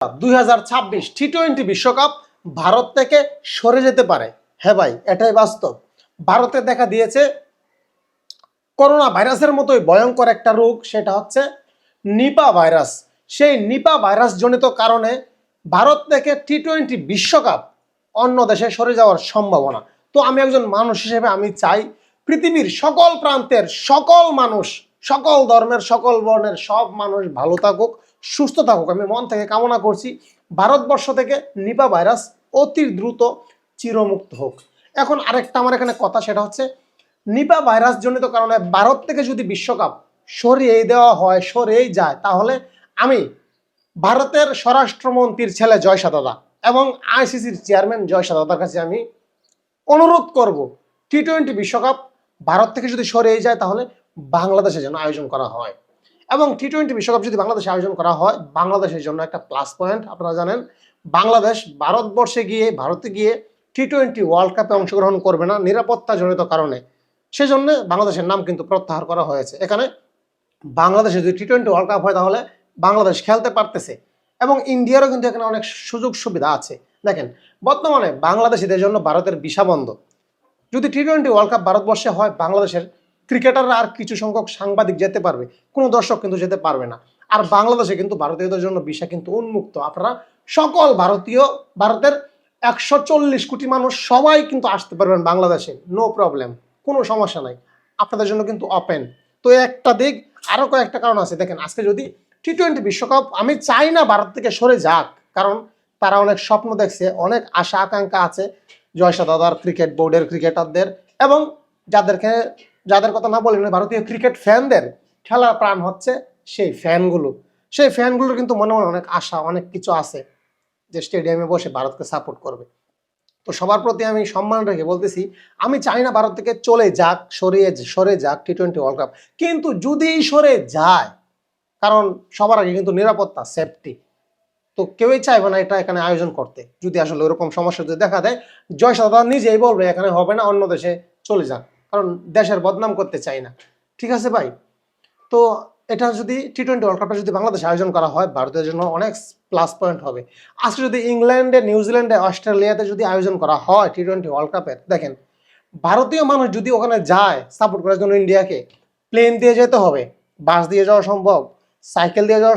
2026 টি-20 বিশ্বকাপ ভারত থেকে সরে যেতে পারে। হ্যাঁ ভাই, এটাই বাস্তব। ভারতে দেখা দিয়েছে করোনা ভাইরাসের মতোই ভয়ঙ্কর একটা রোগ, সেটা হচ্ছে নিপা ভাইরাস। সেই নিপা ভাইরাস জনিত কারণে ভারত থেকে টি-20 বিশ্বকাপ অন্য দেশে সরে যাওয়ার সম্ভাবনা। তো আমি একজন মানুষ হিসেবে আমি চাই পৃথিবীর সকল প্রান্তের সকল মানুষ, সকল ধর্মের, সকল বর্ণের সব মানুষ ভালো থাকুক, সুস্থ থাকুক। আমি মন থেকে কামনা করছি ভারতবর্ষ থেকে নিপা ভাইরাস অতি দ্রুত চিরমুক্ত হোক। এখন আরেকটা আমার এখানে কথা, সেটা হচ্ছে নিপা ভাইরাস জনিত কারণে ভারত থেকে যদি বিশ্বকাপ সরিয়ে দেওয়া হয়, সরিয়েই যায়, তাহলে আমি ভারতের স্বরাষ্ট্রমন্ত্রীর ছেলে জয়শা দাদা এবং আইসিসির চেয়ারম্যান জয়শা দাদার কাছে আমি অনুরোধ করব টি-20 বিশ্বকাপ ভারত থেকে যদি সরিয়ে যায় তাহলে বাংলাদেশে যেন আয়োজন করা হয়। এবং টি-20 বিশ্বকাপ যদি বাংলাদেশে আয়োজন করা হয়, বাংলাদেশের জন্য একটা প্লাস পয়েন্ট। আপনারা জানেন বাংলাদেশ ভারতে গিয়ে টি-20 ওয়ার্ল্ড কাপে অংশগ্রহণ করবে না নিরাপত্তাজনিত কারণে। সেজন্য বাংলাদেশের নাম কিন্তু প্রত্যাহার করা হয়েছে। এখানে বাংলাদেশে যদি টি-20 ওয়ার্ল্ড কাপ হয় তাহলে বাংলাদেশ খেলতে পারতেছে এবং ইন্ডিয়ারও কিন্তু এখানে অনেক সুযোগ সুবিধা আছে। দেখেন বর্তমানে বাংলাদেশিদের জন্য ভারতের ভিসা বন্ধ। যদি টি-20 ওয়ার্ল্ড কাপ ভারতবর্ষে হয়, বাংলাদেশের ক্রিকেটাররা আর কিছু সংখ্যক সাংবাদিক যেতে পারবে, কোনো দর্শক কিন্তু যেতে পারবে না। আর বাংলাদেশে কিন্তু ভারতীয়দের জন্য ভিসা কিন্তু উন্মুক্ত। আপনারা সকল ভারতের 140 কোটি মানুষ সবাই কিন্তু আসতে পারবেন বাংলাদেশে, নো প্রবলেম, কোনো সমস্যা নাই, আপনাদের জন্য কিন্তু ওপেন। তো একটা দিক, আরও কয়েকটা কারণ আছে। দেখেন আজকে যদি টি-20 বিশ্বকাপ, আমি চাই না ভারত থেকে সরে যাক, কারণ তারা অনেক স্বপ্ন দেখছে, অনেক আশা আকাঙ্ক্ষা আছে জয়শা দাদার, ক্রিকেট বোর্ডের, ক্রিকেটারদের এবং যাদের কথা না বলি ভারতীয় ক্রিকেট ফ্যানদের খেলার প্রাণ হচ্ছে সেই ফ্যানগুলোর কিন্তু মনে মনে অনেক আশা, অনেক কিছু আছে যে স্টেডিয়ামে বসে ভারতকে সাপোর্ট করবে। তো সবার প্রতি আমি সম্মান রেখে বলতেছি, আমি চাই না ভারত থেকে চলে যাক, সরে যাক টি-20 ওয়ার্ল্ড কাপ। কিন্তু যদি সরে যায়, কারণ সবার আগে কিন্তু নিরাপত্তা, সেফটি, তো কেউই চাইবে না এটা এখানে আয়োজন করতে। যদি আসলে ওরকম সমস্যা যদি দেখা দেয়, জয়শা দাদা নিজেই বলবে এখানে হবে না, অন্য দেশে চলে যান, কারণ দেশের বদনাম করতে চাই না। ঠিক আছে ভাই? তো এটা যদি টি-20 ওয়ার্ল্ড কাপটা যদি বাংলাদেশে আয়োজন করা হয়, ভারতের জন্য অনেক প্লাস পয়েন্ট হবে। আজকে যদি ইংল্যান্ডে, নিউজিল্যান্ডে, অস্ট্রেলিয়াতে যদি আয়োজন করা হয় টি-20 ওয়ার্ল্ড কাপের, দেখেন ভারতীয় মানুষ যদি ওখানে যায় সাপোর্ট করার জন্য ইন্ডিয়াকে, প্লেন দিয়ে যেতে হবে, বাস দিয়ে যাওয়া সম্ভব, সাইকেল দিয়ে যাওয়া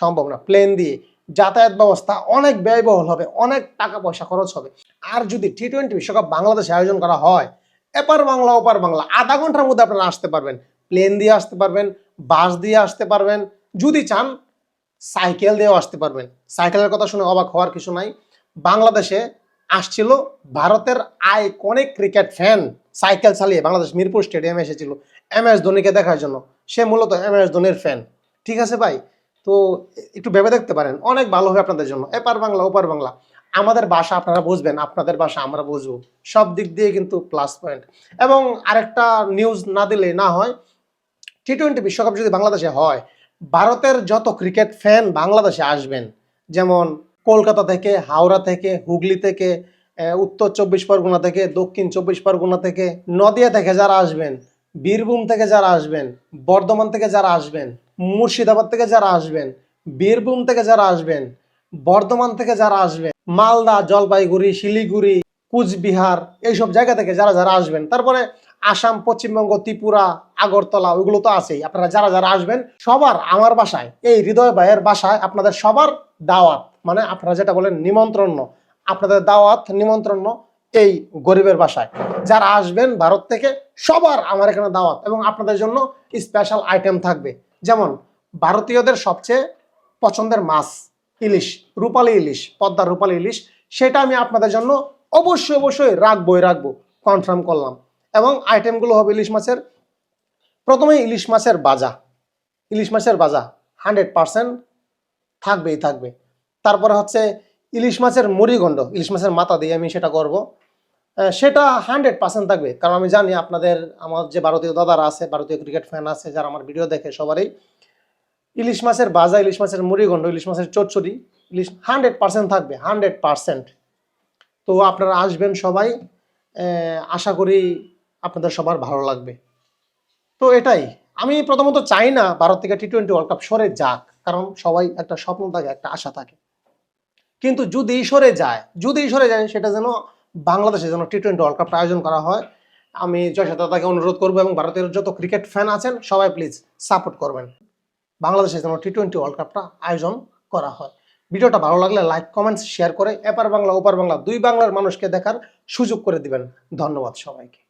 সম্ভব না, প্লেন দিয়ে যাতায়াত ব্যবস্থা অনেক ব্যয়বহুল হবে, অনেক টাকা পয়সা খরচ হবে। আর যদি টি-20 বিশ্বকাপ বাংলাদেশে আয়োজন করা হয়, এপার বাংলা ওপার বাংলা আধা ঘন্টার মধ্যে আপনারা আসতে পারবেন, প্লেন দিয়ে আসতে পারবেন, বাস দিয়ে আসতে পারবেন, যদি চান সাইকেল দিয়েও আসতে পারবেন। সাইকেলের কথা শুনে অবাক হওয়ার কিছু নাই। বাংলাদেশে আসছিল ভারতের আইকনিক ক্রিকেট ফ্যান, সাইকেল চালিয়ে বাংলাদেশ মিরপুর স্টেডিয়ামে এসেছিল MS ধোনিকে দেখার জন্য। সে মূলত MS ধোনির ফ্যান। ঠিক আছে ভাই? তো একটু ভেবে দেখতে পারেন, অনেক ভালো হবে আপনাদের জন্য। এপার বাংলা ওপার বাংলা, আমাদের ভাষা আপনারা বুঝবেন, আপনাদের ভাষা আমরা বুঝবো, সব দিক দিয়ে কিন্তু প্লাস পয়েন্ট। এবং আরেকটা নিউজ না দিলে না হয়, টি-20 বিশ্বকাপ যদি বাংলাদেশে হয়, ভারতের যত ক্রিকেট ফ্যান বাংলাদেশে আসবেন, যেমন কলকাতা থেকে, হাওড়া থেকে, হুগলি থেকে, উত্তর 24 পরগনা থেকে, দক্ষিণ 24 পরগনা থেকে, নদিয়া থেকে যারা আসবেন, বীরভূম থেকে যারা আসবেন, বর্ধমান থেকে যারা আসবেন, মুর্শিদাবাদ থেকে যারা আসবেন, বীরভূম থেকে যারা আসবেন, বর্ধমান থেকে যারা আসবেন, মালদা, জলপাইগুড়ি, শিলিগুড়ি, কুচবিহার, এইসব জায়গা থেকে যারা যারা আসবেন, তারপরে আসাম, পশ্চিমবঙ্গ, ত্রিপুরা, আগরতলা, ওইগুলো তো আছেই। আপনারা যারা যারা আসবেন সবার আমার বাসায়, এই হৃদয় ভাইয়ের বাসায় আপনাদের সবার দাওয়াত, মানে আপনারা যেটা বলেন নিমন্ত্রণ, আপনাদের দাওয়াত নিমন্ত্রণ এই গরিবের বাসায় যারা আসবেন ভারত থেকে, সবার আমার এখানে দাওয়াত। এবং আপনাদের জন্য স্পেশাল আইটেম থাকবে, যেমন ভারতীয়দের সবচেয়ে পছন্দের মাছ ইলিশ, রূপালী ইলিশ, পদ্মার রূপালী ইলিশ, সেটা আমি আপনাদের জন্য অবশ্যই রাখবো, কনফার্ম করলাম। এবং আইটেমগুলো হবে প্রথমে ইলিশ মাছের ভাজা 100% থাকবে। তারপরে হচ্ছে ইলিশ মাছের মুড়িঘণ্ট, ইলিশ মাছের মাথা দিয়ে আমি সেটা করব, সেটা 100% থাকবে। কারণ আমি জানি আমার যে ভারতীয় দাদারা আছে, ভারতীয় ক্রিকেট ফ্যান আছে, যারা আমার ভিডিও দেখে, সবারই ইলিশ মাছের ভাজা, ইলিশ মাছের মুড়িঘণ্ট, ইলিশ মাছের চচ্চড়ি, ইলিশ 100% থাকবে, 100%। তো আপনারা আসবেন সবাই, আশা করি আপনাদের সবার ভালো লাগবে। তো এটাই, আমি প্রথমত চাই না ভারত থেকে টি-20 ওয়ার্ল্ড কাপ সরে যাক, কারণ সবাই একটা স্বপ্ন থাকে, একটা আশা থাকে। কিন্তু যদি সরে যায় সেটা যেন বাংলাদেশে যেন টি-20 ওয়ার্ল্ড কাপটা আয়োজন করা হয়। আমি জয়সাদাকে অনুরোধ করবো এবং ভারতের যত ক্রিকেট ফ্যান আছেন সবাই প্লিজ সাপোর্ট করবেন, বাংলাদেশে যেন টি-20 ওয়ার্ল্ড কাপটা আয়োজন করা হয়। ভিডিওটা ভালো লাগলে লাইক কমেন্টস শেয়ার করে এপার বাংলা ওপার বাংলা দুই বাংলার মানুষকে দেখার সুযোগ করে দিবেন। ধন্যবাদ সবাইকে।